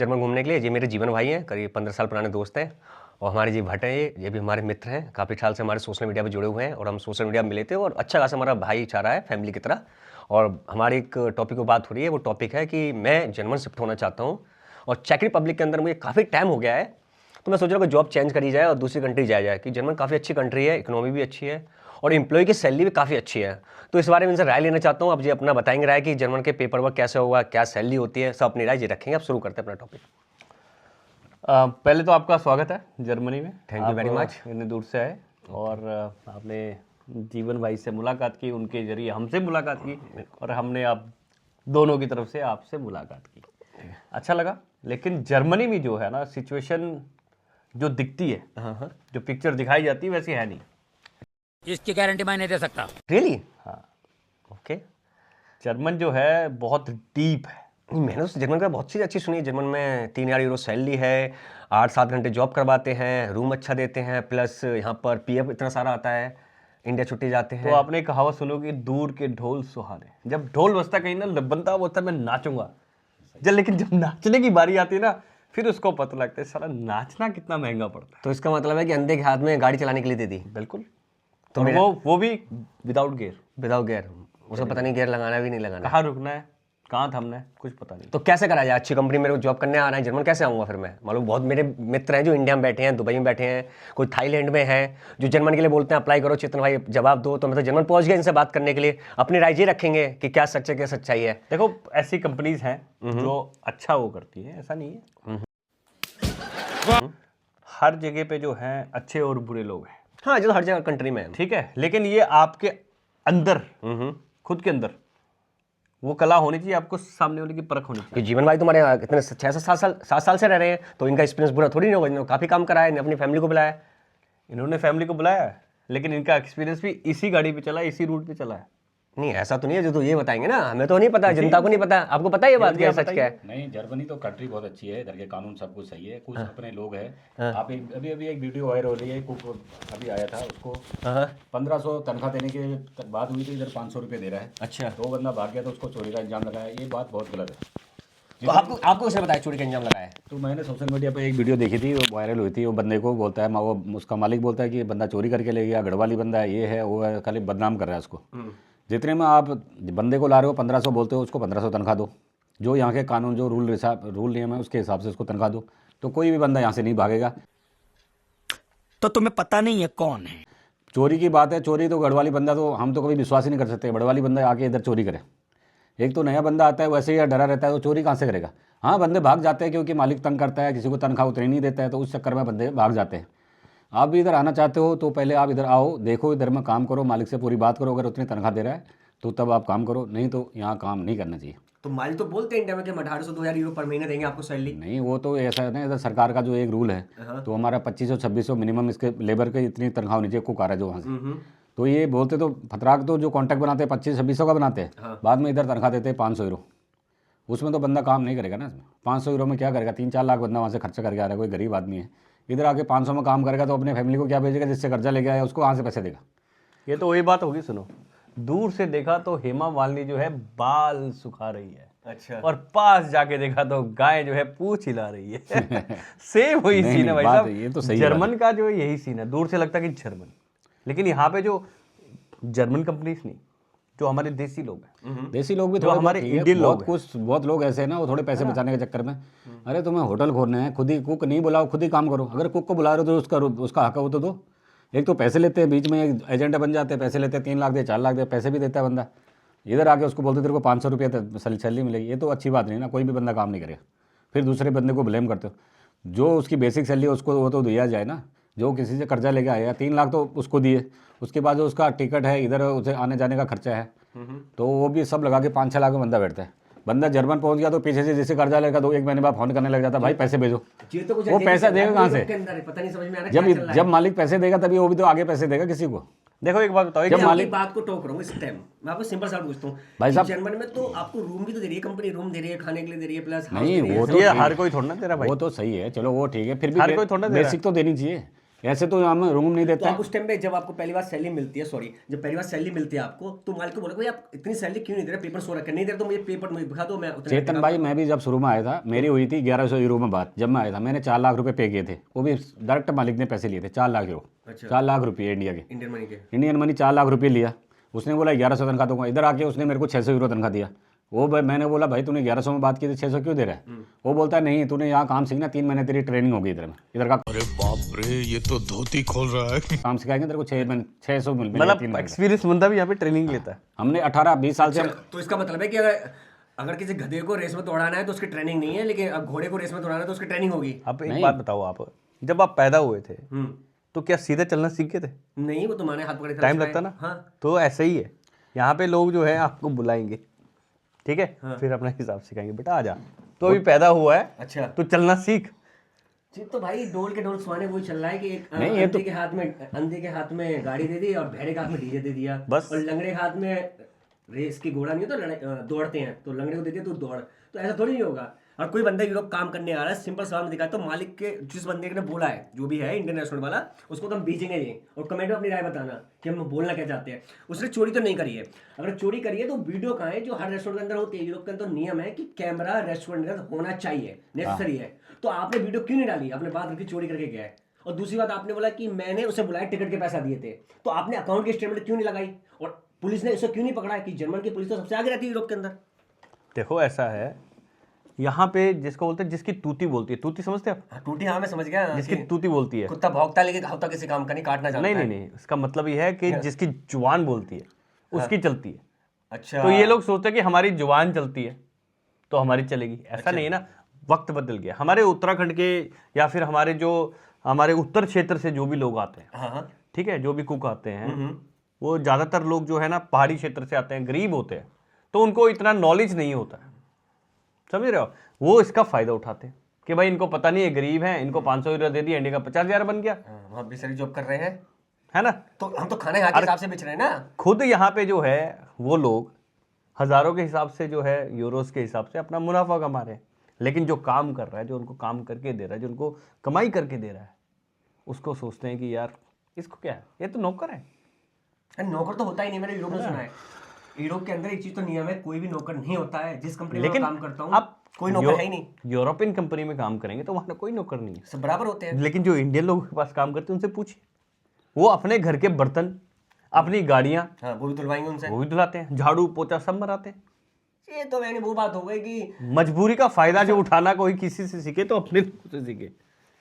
German घूमने के लिए। ये मेरे जीवन भाई हैं, करीब 15 साल पुराने दोस्त हैं। और हमारे जी भट्ट हैं, ये भी हमारे मित्र हैं, काफ़ी साल से हमारे सोशल मीडिया पे जुड़े हुए हैं और हम सोशल मीडिया में मिले थे और अच्छा खासा हमारा भाईचारा है फैमिली की तरह। और हमारी एक टॉपिक पर बात हो रही है, वो टॉपिक है कि मैं जर्मन शिफ्ट होना चाहता हूँ और चेक रिपब्लिक के अंदर मुझे काफ़ी टाइम हो गया है, तो मैं सोच रहा हूँ कि जॉब चेंज करी जाए और दूसरी कंट्री जाया जाए कि जर्मन काफ़ी अच्छी कंट्री है, इकोनॉमी भी अच्छी है और एम्प्लॉय की सैलरी भी काफ़ी अच्छी है। तो इस बारे में इनसे राय लेना चाहता हूँ। अब जी अपना बताएंगे राय कि जर्मन के पेपर वर्क कैसे होगा, क्या सैलरी होती है, सब अपनी राय जी रखेंगे। अब शुरू करते हैं अपना टॉपिक। पहले तो आपका स्वागत है जर्मनी में। Thank you very much. इतनी दूर से आए और आपने जीवन भाई से मुलाकात की, उनके जरिए हमसे मुलाकात की और हमने आप दोनों की तरफ से आपसे मुलाकात की। अच्छा लगा। लेकिन जर्मनी में जो है ना सिचुएशन जो दिखती है, जो पिक्चर दिखाई जाती है वैसी है नहीं। इसकी गारंटी मैं नहीं दे सकता। रियली? हाँ, ओके। जर्मन जो है बहुत डीप है। मैंने तो जर्मन का बहुत चीज़ अच्छी सुनी है। जर्मन में 3,000 यूरो सैलरी है, 8-7 घंटे जॉब करवाते हैं, रूम अच्छा देते हैं, प्लस यहाँ पर पीएफ इतना सारा आता है, इंडिया छुट्टी जाते हैं। तो आपने एक कहावत सुनोगी, दूर के ढोल सुहाने। जब ढोल बजता कहीं ना बनता बोलता मैं नाचूंगा, लेकिन जब नाचने की बारी आती है ना फिर उसको पता लगता है सारा नाचना कितना महंगा पड़ता है। तो इसका मतलब है कि अंधे के हाथ में गाड़ी चलाने के लिए दे दी। बिल्कुल। तो और वो भी विदाउट गियर, विदाउट गियर। उसको पता नहीं गियर लगाना है भी नहीं लगाना है। कहाँ रुकना है, कहाँ थमना है, कुछ पता नहीं। तो कैसे करा जाए? अच्छी कंपनी मेरे को जॉब करने आ रहा है, जर्मन कैसे आऊँगा फिर मैं? मालूम बहुत मेरे मित्र हैं जो इंडिया में बैठे हैं, दुबई में बैठे हैं, कोई थाईलैंड में है, जो जर्मन के लिए बोलते हैं अप्लाई करो चेतन भाई जवाब दो। तो मैं तो जर्मन पहुंच गया इनसे बात करने के लिए। अपनी राय ये रखेंगे कि क्या सच है क्या सच्चाई है। देखो ऐसी कंपनीज हैं जो अच्छा वो करती है, ऐसा नहीं है। हर जगह पे जो हैं अच्छे और बुरे लोग हैं। हाँ, जो हर जगह कंट्री में है। ठीक है, लेकिन ये आपके अंदर, खुद के अंदर वो कला होनी चाहिए, आपको सामने वाले की परख होनी चाहिए। कि जीवन भाई तुम्हारे यहाँ इतने 6 से 7 साल से रह रहे हैं, तो इनका एक्सपीरियंस बुरा थोड़ी नहीं होगा। इन्होंने काफ़ी काम करा है, अपनी फैमिली को बुलाया। इन्होंने फैमिली को बुलाया है, लेकिन इनका एक्सपीरियंस भी इसी गाड़ी पे चला है, इसी रूट पे चला है। नहीं, ऐसा तो नहीं है जो तो ये बताएंगे ना, हमें तो नहीं पता, जनता को नहीं पता। आपको पता है ये बात क्या है, सच क्या है? नहीं, जर्मनी तो कंट्री बहुत अच्छी है, इधर के कानून सब कुछ सही है, कुछ अपने लोग हैं। आप अभी अभी एक वीडियो वायरल हो रही है, कुक अभी आया था, उसको 1500 तनख्वाह देने के बाद हुई थी, इधर 500 रुपये दे रहा है। अच्छा, तो वो बंदा भाग गया तो उसको चोरी का इंजाम लगाया। ये बात बहुत गलत है। तो आपको किसने बताया चोरी का इंजाम लगाया है? तो मैंने सोशल मीडिया पे एक वीडियो देखी थी, वो वायरल हुई थी। वो बंदे को बोलता है, वो उसका मालिक बोलता है कि बंदा चोरी करके ले गया, गढ़वाली बंदा है, ये है वो है, खाली बदनाम कर रहा है उसको। जितने में आप बंदे को ला रहे हो 1500 बोलते हो, उसको 1500 तनख्वाह दो। जो यहाँ के कानून जो रूल नियम है उसके हिसाब से उसको तनख्वाह दो, तो कोई भी बंदा यहाँ से नहीं भागेगा। तो तुम्हें पता नहीं है कौन है? चोरी की बात है, चोरी तो गढ़वाली बंदा तो हम तो कभी विश्वास ही नहीं कर सकते गढ़वाली बंदा आके इधर चोरी करे। एक तो नया बंदा आता है वैसे ही डरा रहता है, तो चोरी कहाँ से करेगा? हाँ, बंदे भाग जाते हैं क्योंकि मालिक तंग करता है, किसी को तनख्वाह उतनी नहीं देता है, तो उस चक्कर में बंदे भाग जाते हैं। आप भी इधर आना चाहते हो तो पहले आप इधर आओ, देखो, इधर में काम करो, मालिक से पूरी बात करो। अगर उतनी तनख्वाह दे रहा है तो तब आप काम करो, नहीं तो यहाँ काम नहीं करना चाहिए। तो मालिक तो बोलते हैं इंडिया में कि 1800-2000 यूरो पर महीने देंगे आपको सैलरी। नहीं, वो तो ऐसा है ना, इधर सरकार का जो एक रूल है, तो हमारा 2500-2600 मिनिमम इसके लेबर के इतनी तनख्वाह होनी चाहिए, कुक आ रहा है जो वहाँ से। तो ये बोलते तो फतराक तो जो कॉन्ट्रैक्ट बनाते हैं 2500-2600 का बनाते हैं, बाद में इधर तनख्वाह देते हैं 500 यूरो। उसमें तो बंदा काम नहीं करेगा ना। इसमें 500 यूरो में क्या करेगा? 3-4 लाख बंदा वहाँ से खर्चा करके आ रहा है, कोई गरीब आदमी है। इधर आके 500 में काम करेगा तो अपने फैमिली को क्या भेजेगा? जिससे कर्जा लेके आया उसको कहाँ से पैसे देगा? ये तो वही बात होगी। सुनो, दूर से देखा तो हेमा मालिनी जो है बाल सुखा रही है, अच्छा, और पास जाके देखा तो गाय जो है पूंछ हिला रही है। सेम वही सीन है भाई बात साहब। है, ये तो सही जर्मन का जो यही सीन है, दूर से लगता है कि जर्मन, लेकिन यहाँ पे जो जर्मन कंपनीज नहीं, जो हमारे देसी लोग हैं, देसी लोग भी जो थोड़े हमारे बहुत ठीक है, इंडियन लोग बहुत लोग ऐसे हैं ना, वो थोड़े पैसे बचाने के चक्कर में, अरे तुम्हें होटल खोलने हैं, खुद ही कुक नहीं बुलाओ, खुद ही काम करो। अगर कुक को बुला रहे हो तो उसका हक हो तो दो। एक तो पैसे लेते हैं, बीच में एक एजेंडा बन जाते हैं, पैसे लेते हैं, 3 लाख दे 4 लाख दे, पैसे भी देता है बंदा। इधर आके उसको बोलते तेरे को 500 रुपये सैलरी मिलेगी, ये तो अच्छी बात नहीं ना। कोई भी बंदा काम नहीं करेगा, फिर दूसरे बंदे को ब्लेम करते हो। जो उसकी बेसिक सैलरी उसको वो तो दिया जाए ना। जो किसी से कर्जा लेके आया 3 लाख तो उसको दिए, उसके बाद जो उसका टिकट है, इधर उसे आने जाने का खर्चा है, तो वो भी सब लगा के 5-6 लाख में बंदा बैठता है। बंदा जर्मन पहुंच गया तो पीछे से जिससे कर्जा लेगा तो 1 महीने बाद फोन करने लग जाता है, भाई पैसे भेजो। वो पैसा देगा कहाँ से? पता नहीं समझ में आ रहा। जब मालिक पैसे देगा तभी वो भी तो आगे पैसे देगा किसी को। देखो एक बात बताओ, जब मालिक बात को टोक रहा हूँ इस टाइम, मैं आपको सिंपल सवाल पूछता हूँ भाई साहब, जर्मन में तो आपको रूम भी तो दे रही है कंपनी, रूम दे रही है, खाने के लिए दे रही है, प्लस नहीं वो तो ये हर कोई थोड़ा ना दे रहा भाई। वो तो सही है, चलो वो ठीक है, फिर भी हर कोई थोड़ा दे रहा है। बेसिक तो देनी चाहिए। ऐसे तो हम रूम नहीं तो देते आप उस टाइम पे जब आपको पहली बार सैलरी मिलती है, सॉरी, जब पहली बार सैलरी मिलती है आपको, तो मालिक को बोला भाई आप इतनी सैलरी क्यों नहीं दे रहे, पेपर सो रखे नहीं दे रहे, तो मुझे पेपर मुझे दिखा दो, मैं उतने चेतन भाई, मैं भी जब शुरू में आया था मेरी हुई थी 1100 यूरो में बात। जब मैं आया था मैंने 4 लाख रुपए पे किए थे, वो भी डायरेक्ट मालिक ने पैसे लिए थे 4 लाख यूरो। अच्छा। 4 लाख रुपये इंडिया के, इंडियन मनी के। इंडियन मनी 4 लाख रुपये लिया। उसने बोला 1100 तनख्वाह दूंगा। इधर आके उसने मेरे को 600 यूरो तनख्वाह दिया। वो मैंने बोला भाई तूने 1100 में बात की थी, 600 क्यों दे रहा है? वो बोलता है नहीं तूने यहाँ काम सीखना, 3 महीने तेरी ट्रेनिंग होगी इधर में, इधर का अरे बाप रे, ये तो धोती खोल रहा है। काम सिखाएंगे तेरे को 600 मिलेगा 3 मतलब महीने। एक्सपीरियंस बंदा भी यहाँ पे ट्रेनिंग लेता है। हमने 18-20 साल से तो इसका मतलब है कि अगर किसी गधे को रेस में दौड़ाना है तो उसकी ट्रेनिंग नहीं है, लेकिन अब घोड़े को रेस में दौड़ाना है तो उसकी ट्रेनिंग होगी। अब एक बात बताओ, आप जब आप पैदा हुए थे तो क्या सीधे चलना सीख गए थे? नहीं, वो तुम्हारे हाथ पकड़े टाइम लगता ना। हाँ। तो ऐसे ही है, यहाँ पे लोग जो है आपको बुलाएंगे, ठीक है, फिर अपना हिसाब सिखाएंगे, बेटा आ जा, तो अभी पैदा हुआ है अच्छा। तो चलना सीख। जी, तो भाई डोल के डोल सुहाने वही चल रहा है कि एक नहीं, ये अंधे के हाथ में गाड़ी दे दी और भेड़े के हाथ में डीजे दे दिया, बस। और लंगड़े के हाथ में रेस की घोड़ा नहीं होता, दौड़ते हैं, तो लंगड़े को दे दिया तो दौड़। तो ऐसा थोड़ी नहीं होगा। और कोई बंदा यूरोप काम करने आ रहा है, सिंपल सवाल में दिखा, तो मालिक के जिस बंदे ने बोला है, जो भी है इंडियन रेस्टोरेंट वाला, उसको तो हम भेजेंगे नहीं, और कमेंट में अपनी राय बताना कि हम बोलना क्या चाहते हैं। उसने चोरी तो नहीं करी है, अगर चोरी करी है तो वीडियो कहाँ है, जो हर रेस्टोरेंट के अंदर होती है। यूरोप के अंदर नियम है कि कैमरा रेस्टोरेंट के अंदर होना चाहिए, नेसेसरी है। तो आपने वीडियो क्यों नहीं डाली? आपने बात रखी चोरी करके गया है। और दूसरी बात आपने बोला कि मैंने उसे बुलाया, टिकट के पैसा दिए थे, तो आपने अकाउंट की स्टेटमेंट क्यों नहीं लगाई? और पुलिस ने उसे क्यों नहीं पकड़ा? कि जर्मन की पुलिस तो सबसे आगे रहती है यूरोप के अंदर। देखो ऐसा है, यहाँ पे जिसको बोलते हैं, जिसकी तूती बोलती है, तूती समझते हैं आप? हाँ, टूटी, हाँ मैं समझ गया। जिसकी कि तूती बोलती है, कुत्ता भौंकता है लेकिन खाता किसी काम का नहीं, काटना जानता नहीं है। नहीं नहीं, इसका मतलब ये है कि जिसकी जुबान बोलती है उसकी चलती है। अच्छा। तो ये लोग सोचते हैं कि हमारी जुबान चलती है तो हमारी चलेगी, ऐसा नहीं है ना। वक्त बदल गया। हमारे उत्तराखंड के या फिर हमारे उत्तर क्षेत्र से जो भी लोग आते हैं, हाँ हाँ, ठीक है, जो भी कुक आते हैं, वो ज़्यादातर लोग जो है ना पहाड़ी क्षेत्र से आते हैं, गरीब होते हैं, तो उनको इतना नॉलेज नहीं होता है, समझ रहे हो? वो इसका फ़ायदा उठाते हैं कि भाई इनको पता नहीं है, गरीब हैं, इनको 500 यूरो दे दिया, इंडिया का 50,000 बन गया, वहाँ भी सारी जॉब कर रहे हैं, है ना। तो हम तो खाने यहाँ के हिसाब से बेच रहे हैं ना। खुद यहाँ पे जो है वो लोग हज़ारों के हिसाब से, जो है यूरोस के हिसाब से अपना मुनाफा कमा रहे हैं, लेकिन जो काम कर रहा है, जो उनको काम करके दे रहा है, जो उनको कमाई करके दे रहा है, उसको सोचते हैं कि यार इसको क्या है, ये तो नौकर है। अरे नौकर तो होता ही नहीं, मैंने यूरोप में सुना है। यूरोप के अंदर एक चीज तो नियम है, कोई भी नौकर नहीं होता है। जिस कंपनी में लेकिन मैं काम करता हूँ, आप कोई नौकर है ही नहीं, यूरोपियन कंपनी में काम करेंगे तो वहाँ कोई नौकर नहीं है। सब बराबर होते हैं। लेकिन जो इंडियन लोगों के पास काम करते हैं उनसे पूछिए, वो अपने घर के बर्तन, अपनी गाड़ियाँ, हाँ, वो भी धुलवाएंगे उनसे। वो भी धुलाते हैं, झाड़ू पोछा सब मराते हैं। ये तो मैंने वो बात हो गई कि मजबूरी का फायदा जो उठाना कोई किसी से सीखे तो अपने लोगों से सीखे।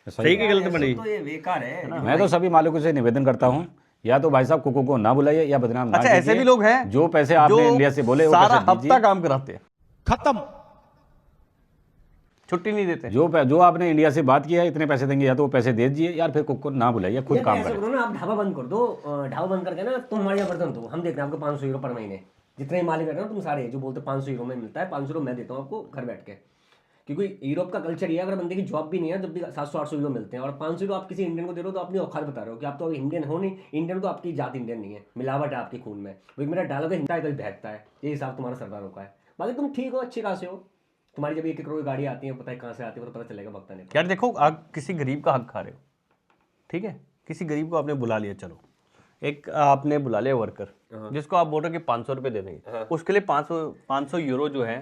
सही की गलत बनी। तो ये बेकार है। मैं तो सभी मालिकों से निवेदन करता हूँ, या तो भाई साहब कुकों को ना बुलाइए या बदनाम ना अच्छा, ऐसे कीजिए। भी लोग हैं जो पैसे आपने इंडिया से बोले वो सारा पैसे हफ्ता दीजिए। काम कराते हैं, खत्म। छुट्टी नहीं देते। जो आपने इंडिया से बात किया है इतने पैसे देंगे, या तो वो पैसे दे दीजिए यार, फिर कुक को ना बुलाइए, खुद यार काम ऐसा करें। करो ना, आप ढाबा बंद कर दो। ढाबा बंद करके ना तुम हमारे यहाँ बर्तन दो, हम देते हैं आपको 500 यूरो पर महीने। जितने मालिक रहते हो ना तुम सारे, जो बोलते 500 यूरो में मिलता है, 500 यूरो मैं देता हूँ आपको घर बैठ के। क्योंकि यूरोप का कल्चर ये है, अगर बंदे की जॉब भी नहीं है जब भी 700-800 यूरो मिलते हैं, और 500 यूरो आप किसी इंडियन को दे रहे हो तो अपनी औकात बता रहे हो कि आप तो इंडियन हो नहीं। इंडियन तो आपकी जात इंडियन नहीं है, मिलावट है आपके खून में। वो मेरा डालोगे हिंसा है, कभी बहकता है। ये हिसाब तुम्हारा सरदारों का है। बाकी तुम ठीक हो, अच्छे खासे हो। तुम्हारी जब 1-1 करोड़ की गाड़ी आती है, पता है कहाँ से आती है, तो पता चलेगा वक्त आने पर। यार देखो, आप किसी गरीब का हक खा रहे हो, ठीक है, किसी गरीब को आपने बुला लिया, चलो एक आपने बुला लिया वर्कर जिसको आप बोल रहे हो कि 500 रुपये दे देंगे, उसके लिए 500 यूरो जो है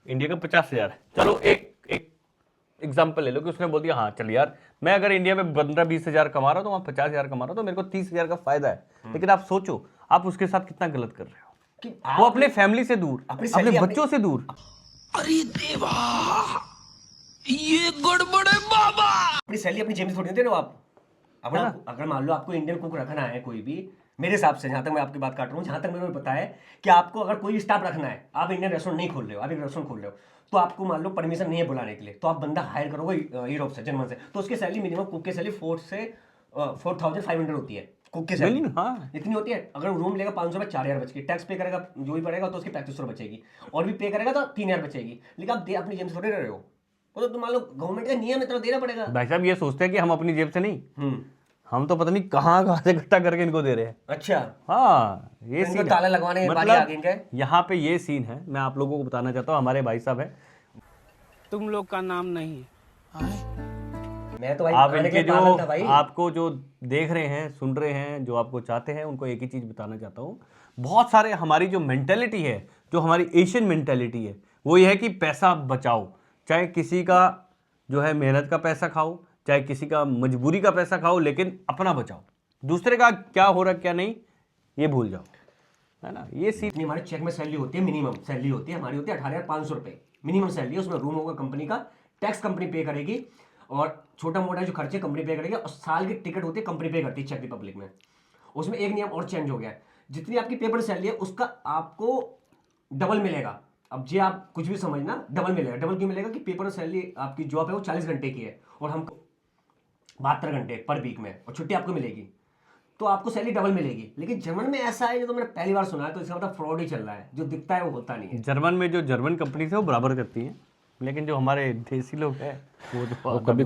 इंडिया का 50,000 है। चलो एक एग्जाम्पल ले लो कि उसने बोल दिया हाँ चल यार, मैं अगर इंडिया में 15-20 हज़ार कमा रहा हूँ तो वहाँ 50,000 कमा रहा हूँ, तो मेरे को 30,000 का फायदा है। लेकिन आप सोचो, आप उसके साथ कितना गलत कर रहे हो। कि वो अपने फैमिली से दूर, अपनी अपने सैलरी, बच्चों से दूर। अरे देवा, ये गड़बड़ है बाबा। अपनी सैलरी अपनी जेब से थोड़ी दे रहे हो आप। अगर मान लो आपको इंडियन कुक रखना है, कोई भी, मेरे हिसाब से, जहाँ तक मैं आपकी बात काट रहा हूँ, जहाँ तक मेरे को पता है कि आपको अगर कोई स्टाफ रखना है, आप इंडियन रेस्टोरेंट नहीं खोल रहे हो, आप एक रेस्टोरेंट खोल रहे हो, तो आपको मान लो परमिशन नहीं है बुलाने के लिए, तो आप बंदा हायर करोगे यूरोप से, जर्मन से, तो उसकी सैलरी मिनिमम कुक की सैलरी 4,500 होती है। कुक की सैलरी हाँ, इतनी होती है। अगर रूम लेगा 500 में 4,000 बचेगी, टैक्स पे करेगा जो भी पड़ेगा तो उसकी 3,500 बचेगी, और भी पे करेगा तो 3,000 बचेगी। लेकिन आप अपनी जेब से थोड़े रहे हो, वो तो मान लो गवर्नमेंट का नियम है, तो देना पड़ेगा। भाई साहब ये सोचते हैं कि हम अपनी जेब से नहीं, हम तो पता नहीं कहाँ से इकट्ठा करके इनको दे रहे हैं। अच्छा, हाँ, ये इनको सीन ताला लगवाने के बाद आगे इनके। यहाँ पे ये सीन है, मैं आप लोगों को बताना चाहता हूँ। हमारे भाई साहब है, तुम लोग का नाम नहीं मैं तो भाई आप आने इनके के पागल था जो भाई। आपको जो देख रहे हैं, सुन रहे हैं, जो आपको चाहते हैं, उनको एक ही चीज़ बताना चाहता हूँ। बहुत सारे हमारी जो मेंटेलिटी है, जो हमारी एशियन मेंटेलिटी है, वो ये है कि पैसा बचाओ, चाहे किसी का जो है मेहनत का पैसा खाओ, चाहे किसी का मजबूरी का पैसा खाओ, लेकिन अपना बचाओ। दूसरे का क्या हो रहा क्या नहीं ये भूल जाओ, है ना। ये सीख इतनी हमारे चेक में सैलरी होती है, मिनिमम सैलरी होती है हमारी, होती है 18,500 रुपये मिनिमम सैलरी है। उसमें रूम होगा कंपनी का, टैक्स कंपनी पे करेगी, और छोटा मोटा जो खर्चे कंपनी पे करेगी, और साल की टिकट होती है कंपनी पे करती है चेक रिपब्लिक में। उसमें एक नियम और चेंज हो गया है, जितनी आपकी पेपर सैलरी है उसका आपको डबल मिलेगा। अब जे आप कुछ भी समझना, डबल मिलेगा। डबल क्यों मिलेगा कि पेपर सैलरी आपकी जॉब है वो 40 घंटे की है, और हमको 72 घंटे पर वीक में, और छुट्टी आपको मिलेगी, तो आपको सैलरी डबल मिलेगी। लेकिन जर्मन में ऐसा है, जो तो मैंने पहली बार सुना है, तो इसका मतलब फ्रॉड ही चल रहा है, जो दिखता है वो होता नहीं है। जर्मन में जो जर्मन कंपनी है वो बराबर करती हैं, लेकिन जो हमारे देसी लोग हैं वो तो कभी